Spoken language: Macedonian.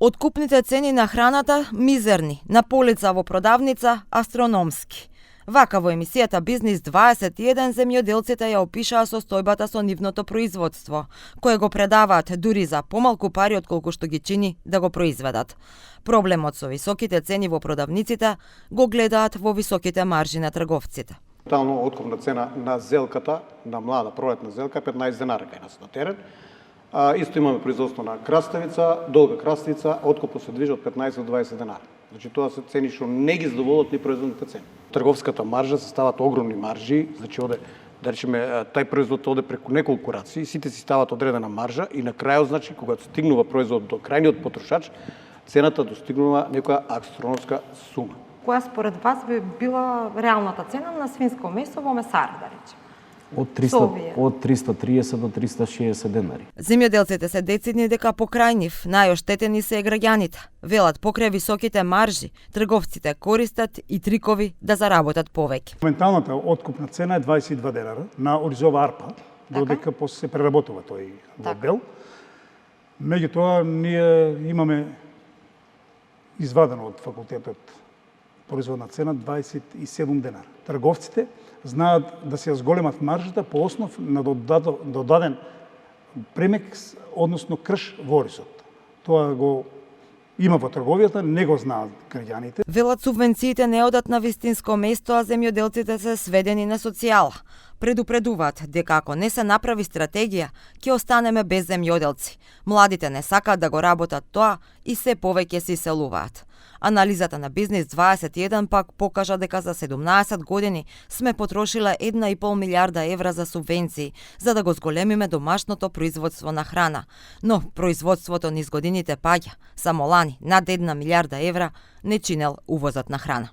Откупните цени на храната мизерни, на полица во продавница астрономски. Вака во емисијата Бизнис 21 земјоделците ја опишаа состојбата со нивното производство, кое го предаваат дури за помалку пари отколку што ги чини да го произведат. Проблемот со високите цени во продавниците го гледаат во високите маржи на трговците. Тотално откупна цена на зелката, на млада пролетна зелка, 15 денари кај нас на терен. Исто имаме производство на краставица, долга краставица, откупот се движи од 15 до 20 денари. Значи тоа се цени што не ги задоволат ни производните цени. Трговската маржа се стават огромни маржи, значи оде да речеме тај производ оде преку неколку раци, сите си стават одредена маржа и на крајот, значи кога стигнува производ до крајниот потрошач, цената достигнува некоја астрономска сума. Која според вас би била реалната цена на свинско месо во месара, да речеме? Од 330 до 360 денари. Земјоделците се децидни дека покрај нив најоштетени се граѓаните. Велат покрај високите маржи, трговците користат и трикови да заработат повеќе. Моменталната откупна цена е 22 денара на оризова арпа, додека после се преработува тој дел. Меѓутоа ние имаме извадено од факултетот производна цена 27 денара. Трговците знаат да се зголемат маржата по основ на додаден премек, односно крш во оризот. Тоа го има во трговијата, не го знаат граѓаните. Велат субвенциите не одат на вистинско место, а земјоделците се сведени на социјала. Предупредуваат дека ако не се направи стратегија, ќе останеме без земјоделци. Младите не сакаат да го работат тоа и се повеќе се иселуваат. Анализата на Бизнис 21 пак покажа дека за 17 години сме потрошиле 1,5 милиарда евра за субвенции за да го зголемиме домашното производство на храна. Но производството низ годините паѓа. Само лани над 1 милиарда евра не чинел увозот на храна.